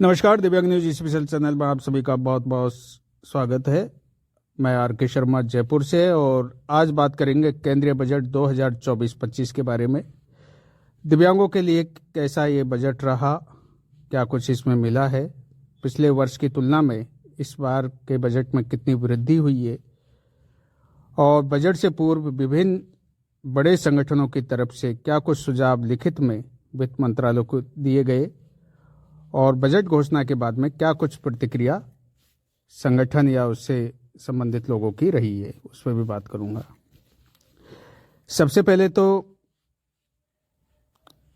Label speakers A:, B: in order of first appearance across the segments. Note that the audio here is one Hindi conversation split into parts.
A: नमस्कार, दिव्यांग न्यूज स्पेशल चैनल में आप सभी का बहुत बहुत स्वागत है। मैं आर.के. शर्मा जयपुर से और आज बात करेंगे केंद्रीय बजट 2024-25 के बारे में। दिव्यांगों के लिए कैसा ये बजट रहा, क्या कुछ इसमें मिला है, पिछले वर्ष की तुलना में इस बार के बजट में कितनी वृद्धि हुई है और बजट से पूर्व विभिन्न बड़े संगठनों की तरफ से क्या कुछ सुझाव लिखित में वित्त मंत्रालय को दिए गए और बजट घोषणा के बाद में क्या कुछ प्रतिक्रिया संगठन या उससे संबंधित लोगों की रही है, उस पर भी बात करूंगा। सबसे पहले तो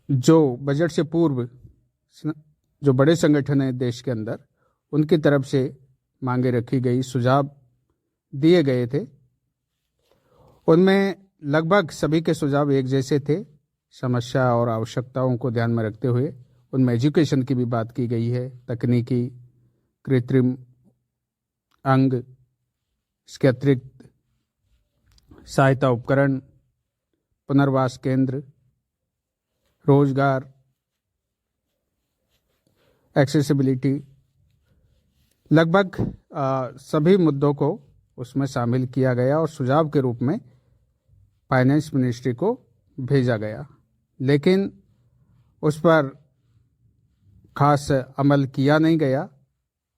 A: जो बजट से पूर्व जो बड़े संगठन हैं देश के अंदर, उनकी तरफ से मांगे रखी गई, सुझाव दिए गए थे, उनमें लगभग सभी के सुझाव एक जैसे थे। समस्या और आवश्यकताओं को ध्यान में रखते हुए उनमें एजुकेशन की भी बात की गई है, तकनीकी, कृत्रिम अंग, इसके अतिरिक्त सहायता उपकरण, पुनर्वास केंद्र, रोजगार, एक्सेसिबिलिटी, लगभग सभी मुद्दों को उसमें शामिल किया गया और सुझाव के रूप में फाइनेंस मिनिस्ट्री को भेजा गया, लेकिन उस पर खास अमल किया नहीं गया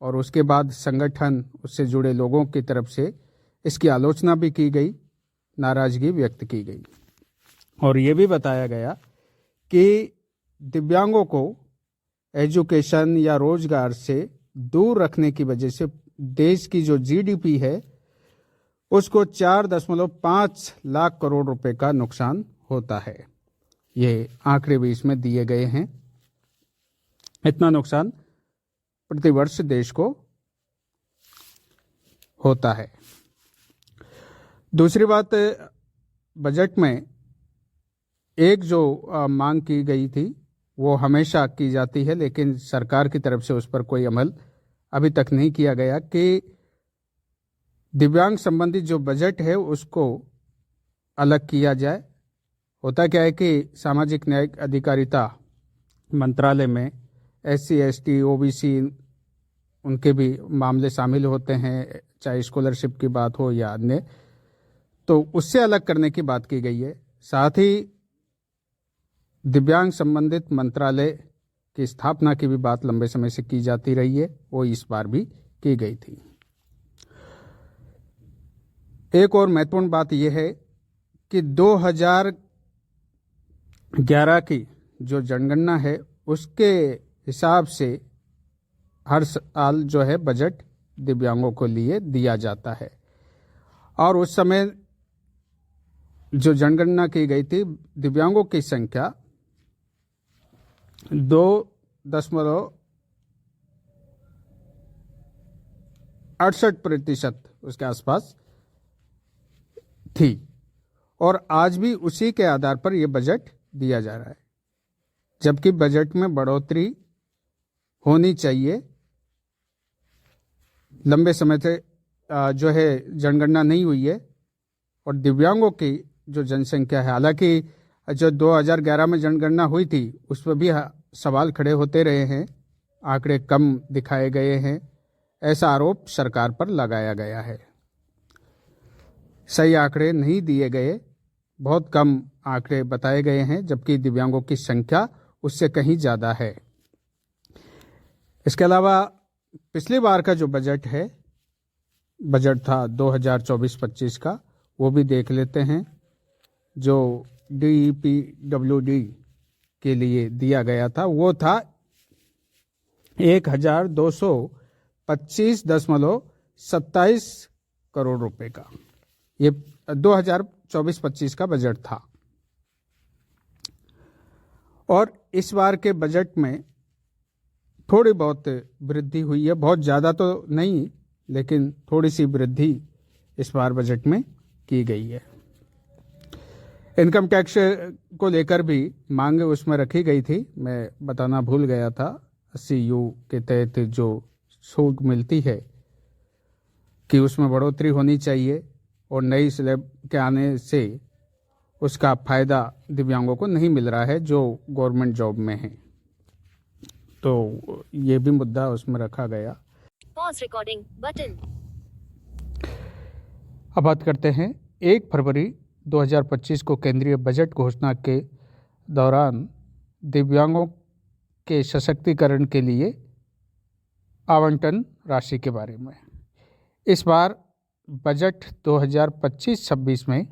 A: और उसके बाद संगठन, उससे जुड़े लोगों की तरफ से इसकी आलोचना भी की गई, नाराजगी व्यक्त की गई और ये भी बताया गया कि दिव्यांगों को एजुकेशन या रोजगार से दूर रखने की वजह से देश की जो जीडीपी है उसको 4.5 लाख करोड़ रुपए का नुकसान होता है। ये आंकड़े भी इसमें दिए गए हैं। इतना नुकसान प्रतिवर्ष देश को होता है। दूसरी बात, बजट में एक जो मांग की गई थी वो हमेशा की जाती है, लेकिन सरकार की तरफ से उस पर कोई अमल अभी तक नहीं किया गया कि दिव्यांग संबंधित जो बजट है उसको अलग किया जाए। होता क्या है कि सामाजिक न्याय अधिकारिता मंत्रालय में SC, ST, OBC उनके भी मामले शामिल होते हैं, चाहे स्कॉलरशिप की बात हो या अन्य, तो उससे अलग करने की बात की गई है। साथ ही दिव्यांग संबंधित मंत्रालय की स्थापना की भी बात लंबे समय से की जाती रही है, वो इस बार भी की गई थी। एक और महत्वपूर्ण बात यह है कि 2011 की जो जनगणना है उसके हिसाब से हर साल जो है बजट दिव्यांगों को लिए दिया जाता है और उस समय जो जनगणना की गई थी, दिव्यांगों की संख्या 2.68% उसके आसपास थी और आज भी उसी के आधार पर यह बजट दिया जा रहा है, जबकि बजट में बढ़ोतरी होनी चाहिए। लंबे समय से जो है जनगणना नहीं हुई है और दिव्यांगों की जो जनसंख्या है, हालांकि जो 2011 में जनगणना हुई थी उस पर भी सवाल खड़े होते रहे हैं, आंकड़े कम दिखाए गए हैं, ऐसा आरोप सरकार पर लगाया गया है। सही आंकड़े नहीं दिए गए, बहुत कम आंकड़े बताए गए हैं, जबकि दिव्यांगों की संख्या उससे कहीं ज़्यादा है। इसके अलावा पिछली बार का जो बजट था 2024-25 का, वो भी देख लेते हैं। जो DEPWD के लिए दिया गया था वो था 1225.27 करोड़ रुपए का। ये 2024-25 का बजट था और इस बार के बजट में थोड़ी बहुत वृद्धि हुई है, बहुत ज़्यादा तो नहीं, लेकिन थोड़ी सी वृद्धि इस बार बजट में की गई है। इनकम टैक्स को लेकर भी मांग उसमें रखी गई थी, मैं बताना भूल गया था। 80U के तहत जो छूट मिलती है कि उसमें बढ़ोतरी होनी चाहिए और नई स्लैब के आने से उसका फायदा दिव्यांगों को नहीं मिल रहा है जो गवर्नमेंट जॉब में हैं। तो ये भी मुद्दा उसमें रखा गया।
B: Pause recording button.
A: अब बात करते हैं 1 फरवरी 2025 को केंद्रीय बजट घोषणा के दौरान दिव्यांगों के सशक्तिकरण के लिए आवंटन राशि के बारे में। इस बार बजट 2025-26 में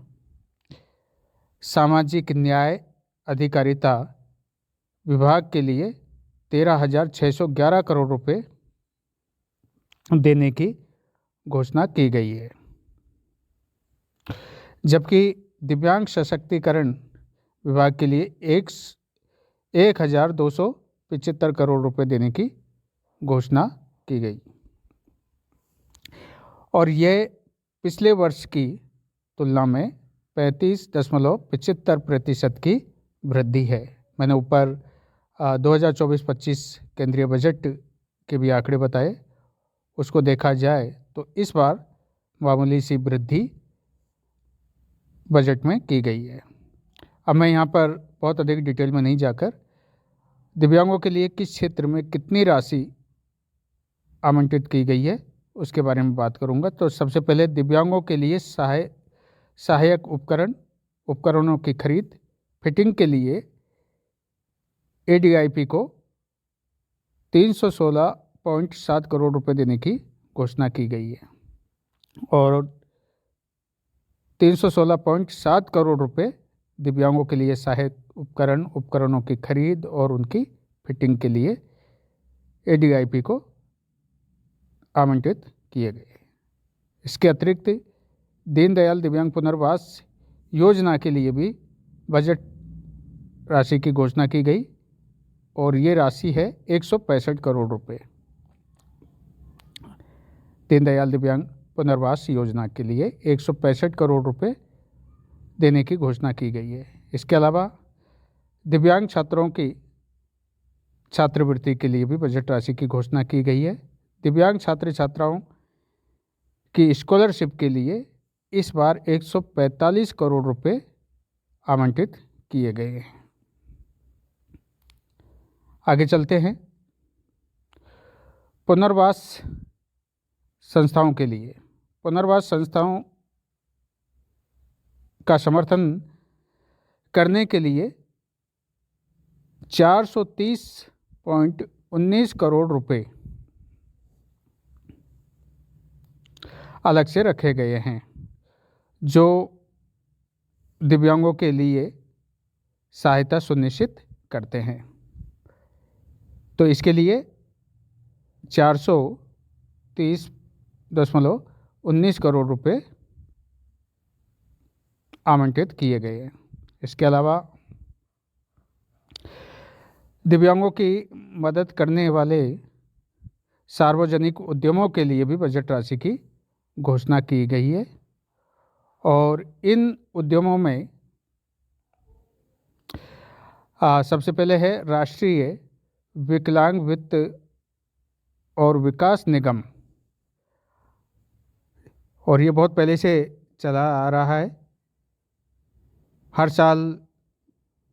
A: सामाजिक न्याय अधिकारिता विभाग के लिए 13,611 करोड़ रुपए देने की घोषणा की गई है, जबकि दिव्यांग सशक्तिकरण विभाग के लिए 1,275 करोड़ रुपए देने की घोषणा की गई और यह पिछले वर्ष की तुलना में 35.75% की वृद्धि है। मैंने ऊपर 2024-25 केंद्रीय बजट के भी आंकड़े बताए, उसको देखा जाए तो इस बार मामूली सी वृद्धि बजट में की गई है। अब मैं यहाँ पर बहुत अधिक डिटेल में नहीं जाकर दिव्यांगों के लिए किस क्षेत्र में कितनी राशि आवंटित की गई है उसके बारे में बात करूँगा। तो सबसे पहले दिव्यांगों के लिए सहायक उपकरणों की खरीद फिटिंग के लिए ADIP को 316.7 करोड़ रुपए देने की घोषणा की गई है और 316.7 करोड़ रुपए दिव्यांगों के लिए सहायक उपकरणों की खरीद और उनकी फिटिंग के लिए ADIP को आवंटित किए गए। इसके अतिरिक्त दीनदयाल दिव्यांग पुनर्वास योजना के लिए भी बजट राशि की घोषणा की गई और ये राशि है 165 करोड़ रुपए। दीनदयाल दिव्यांग पुनर्वास योजना के लिए 165 करोड़ रुपए देने की घोषणा की गई है। इसके अलावा दिव्यांग छात्रों की छात्रवृत्ति के लिए भी बजट राशि की घोषणा की गई है। दिव्यांग छात्र छात्राओं की स्कॉलरशिप के लिए इस बार 145 करोड़ रुपए आवंटित किए गए हैं। आगे चलते हैं। पुनर्वास संस्थाओं के लिए पुनर्वास संस्थाओं का समर्थन करने के लिए 430.19 करोड़ रुपए अलग से रखे गए हैं, जो दिव्यांगों के लिए सहायता सुनिश्चित करते हैं। तो इसके लिए 430.19 करोड़ रुपए आवंटित किए गए हैं। इसके अलावा दिव्यांगों की मदद करने वाले सार्वजनिक उद्यमों के लिए भी बजट राशि की घोषणा की गई है और इन उद्यमों में सबसे पहले है राष्ट्रीय विकलांग वित्त और विकास निगम, और ये बहुत पहले से चला आ रहा है। हर साल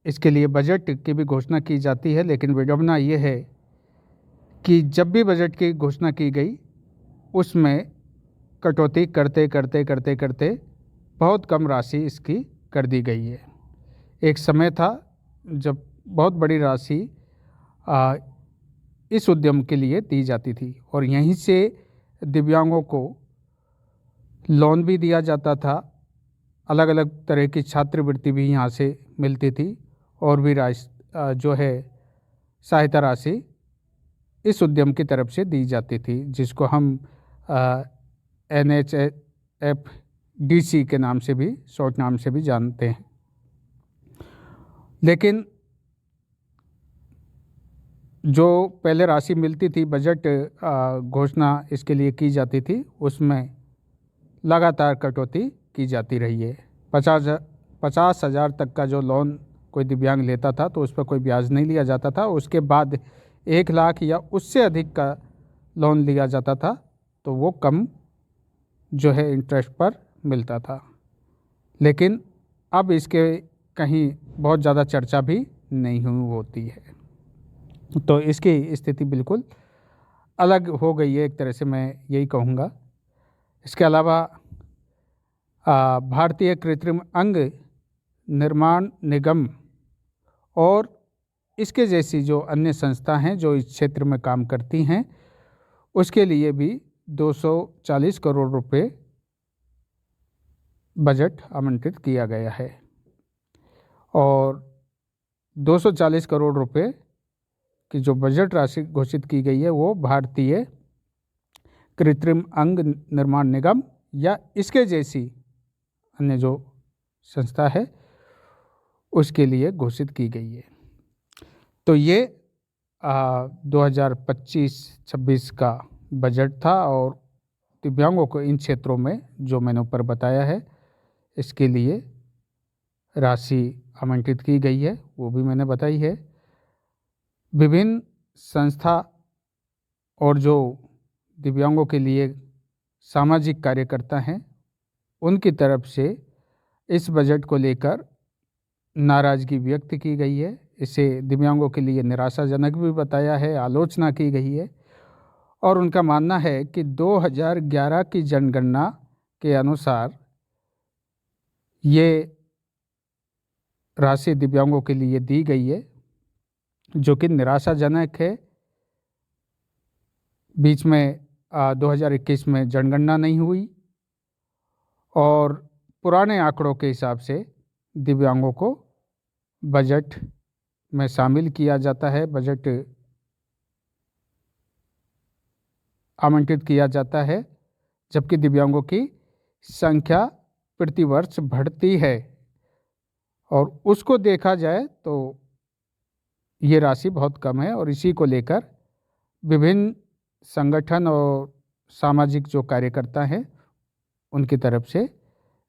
A: इसके लिए बजट की भी घोषणा की जाती है, लेकिन विडंबना ये है कि जब भी बजट की घोषणा की गई उसमें कटौती करते करते बहुत कम राशि इसकी कर दी गई है। एक समय था जब बहुत बड़ी राशि इस उद्यम के लिए दी जाती थी और यहीं से दिव्यांगों को लोन भी दिया जाता था, अलग अलग तरह की छात्रवृत्ति भी यहाँ से मिलती थी और भी जो है सहायता राशि इस उद्यम की तरफ से दी जाती थी, जिसको हम NHFDC के नाम से भी, शॉर्ट नाम से भी जानते हैं। लेकिन जो पहले राशि मिलती थी, बजट घोषणा इसके लिए की जाती थी, उसमें लगातार कटौती की जाती रही है। 50,000 तक का जो लोन कोई दिव्यांग लेता था तो उस पर कोई ब्याज नहीं लिया जाता था। उसके बाद 1 लाख या उससे अधिक का लोन लिया जाता था तो वो कम जो है इंटरेस्ट पर मिलता था। लेकिन अब इसके कहीं बहुत ज़्यादा चर्चा भी नहीं होती है। तो इसकी स्थिति बिल्कुल अलग हो गई है, एक तरह से मैं यही कहूँगा। इसके अलावा भारतीय कृत्रिम अंग निर्माण निगम और इसके जैसी जो अन्य संस्था हैं जो इस क्षेत्र में काम करती हैं, उसके लिए भी 240 करोड़ रुपए बजट आवंटित किया गया है। और 240 करोड़ रुपए की जो बजट राशि घोषित की गई है वो भारतीय कृत्रिम अंग निर्माण निगम या इसके जैसी अन्य जो संस्था है उसके लिए घोषित की गई है। तो ये 2025-26 का बजट था और दिव्यांगों को इन क्षेत्रों में जो मैंने ऊपर बताया है इसके लिए राशि आवंटित की गई है, वो भी मैंने बताई है। विभिन्न संस्था और जो दिव्यांगों के लिए सामाजिक कार्यकर्ता हैं उनकी तरफ से इस बजट को लेकर नाराज़गी व्यक्त की गई है। इसे दिव्यांगों के लिए निराशाजनक भी बताया है, आलोचना की गई है और उनका मानना है कि 2011 की जनगणना के अनुसार ये राशि दिव्यांगों के लिए दी गई है जो कि निराशाजनक है। बीच में 2021 में जनगणना नहीं हुई और पुराने आंकड़ों के हिसाब से दिव्यांगों को बजट में शामिल किया जाता है, बजट आवंटित किया जाता है, जबकि दिव्यांगों की संख्या प्रतिवर्ष बढ़ती है और उसको देखा जाए तो ये राशि बहुत कम है। और इसी को लेकर विभिन्न संगठन और सामाजिक जो कार्यकर्ता हैं उनकी तरफ से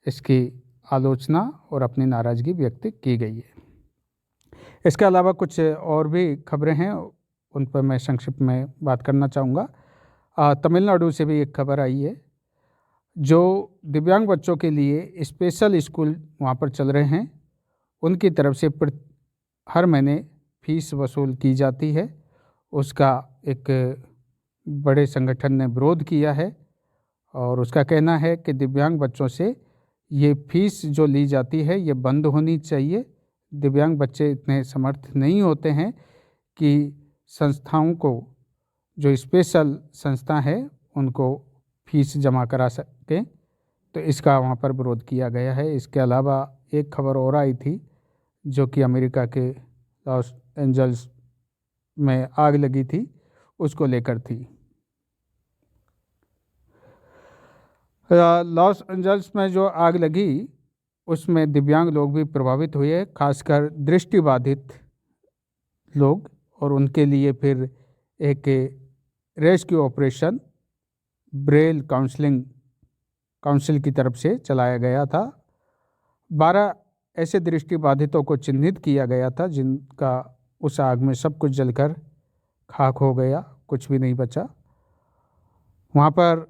A: इसकी आलोचना और अपनी नाराज़गी व्यक्त की गई है। इसके अलावा कुछ और भी खबरें हैं, उन पर मैं संक्षिप्त में बात करना चाहूँगा। तमिलनाडु से भी एक खबर आई है। जो दिव्यांग बच्चों के लिए स्पेशल स्कूल वहाँ पर चल रहे हैं उनकी तरफ से हर महीने फीस वसूल की जाती है, उसका एक बड़े संगठन ने विरोध किया है और उसका कहना है कि दिव्यांग बच्चों से ये फीस जो ली जाती है ये बंद होनी चाहिए। दिव्यांग बच्चे इतने समर्थ नहीं होते हैं कि संस्थाओं को, जो स्पेशल संस्था है, उनको फीस जमा करा सकें, तो इसका वहाँ पर विरोध किया गया है। इसके अलावा एक खबर और आई थी जो कि अमेरिका के लॉस एंजल्स में आग लगी थी, उसको लेकर थी। लॉस एंजल्स में जो आग लगी उसमें दिव्यांग लोग भी प्रभावित हुए, खासकर दृष्टिबाधित लोग, और उनके लिए फिर एक रेस्क्यू ऑपरेशन ब्रेल काउंसिल की तरफ से चलाया गया था। 12 ऐसे दृष्टिबाधितों को चिन्हित किया गया था जिनका उस आग में सब कुछ जलकर खाक हो गया, कुछ भी नहीं बचा। वहाँ पर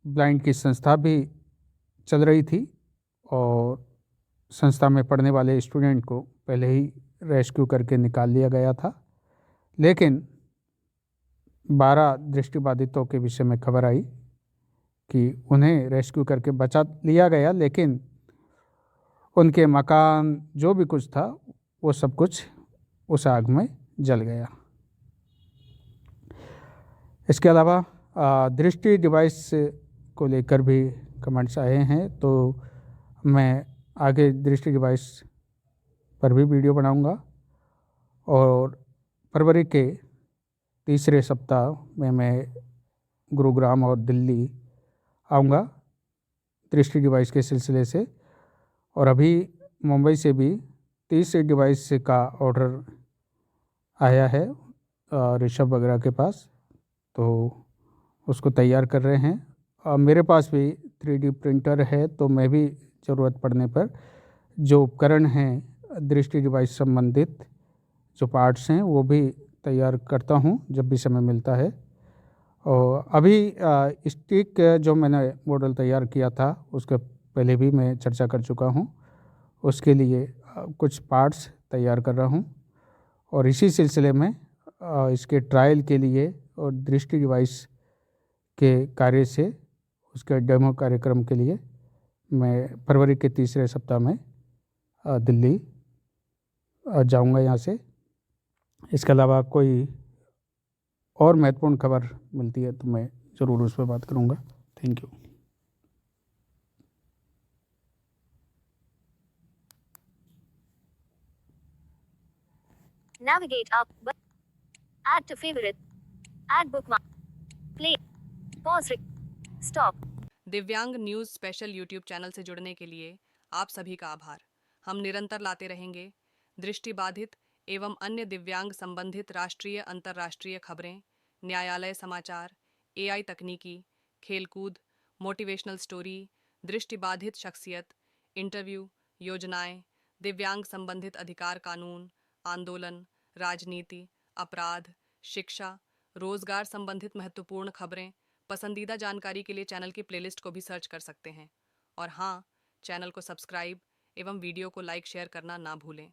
A: ब्लाइंड की संस्था भी चल रही थी और संस्था में पढ़ने वाले स्टूडेंट को पहले ही रेस्क्यू करके निकाल लिया गया था, लेकिन 12 दृष्टिबाधितों के विषय में खबर आई कि उन्हें रेस्क्यू करके बचा लिया गया, लेकिन उनके मकान जो भी कुछ था वो सब कुछ उस आग में जल गया। इसके अलावा दृष्टि डिवाइस को लेकर भी कमेंट्स आए हैं, तो मैं आगे दृष्टि डिवाइस पर भी वीडियो बनाऊंगा और फरवरी के तीसरे सप्ताह में मैं गुरुग्राम और दिल्ली आऊँगा दृष्टि डिवाइस के सिलसिले से। और अभी मुंबई से भी 30 डिवाइस का ऑर्डर आया है ऋषभ वगैरह के पास, तो उसको तैयार कर रहे हैं। मेरे पास भी 3D प्रिंटर है, तो मैं भी ज़रूरत पड़ने पर जो उपकरण हैं दृष्टि डिवाइस संबंधित जो पार्ट्स हैं वो भी तैयार करता हूं जब भी समय मिलता है। और अभी स्टिक जो मैंने मॉडल तैयार किया था उसके पहले भी मैं चर्चा कर चुका हूं, उसके लिए कुछ पार्ट्स तैयार कर रहा हूं और इसी सिलसिले में इसके ट्रायल के लिए और दृष्टि डिवाइस के कार्य से उसके डेमो कार्यक्रम के लिए मैं फरवरी के तीसरे सप्ताह में दिल्ली जाऊंगा यहाँ से। इसके अलावा कोई और महत्वपूर्ण खबर मिलती है तो मैं ज़रूर उस पर बात करूँगा। Thank you.
B: Navigate up. Add to favorite. Add bookmark. Play. Pause. Stop.
C: दिव्यांग न्यूज़ स्पेशल यूट्यूब चैनल से जुड़ने के लिए आप सभी का आभार। हम निरंतर लाते रहेंगे दृष्टिबाधित एवं अन्य दिव्यांग संबंधित राष्ट्रीय अंतर्राष्ट्रीय खबरें, न्यायालय समाचार, एआई तकनीकी, खेलकूद, मोटिवेशनल स्टोरी, दृष्टिबाधित शख्सियत, इंटरव्यू, योजनाएं, दिव्यांग संबंधित अधिकार कानून, आंदोलन, राजनीति, अपराध, शिक्षा, रोजगार संबंधित महत्वपूर्ण खबरें। पसंदीदा जानकारी के लिए चैनल की प्लेलिस्ट को भी सर्च कर सकते हैं। और हाँ, चैनल को सब्सक्राइब एवं वीडियो को लाइक शेयर करना ना भूलें।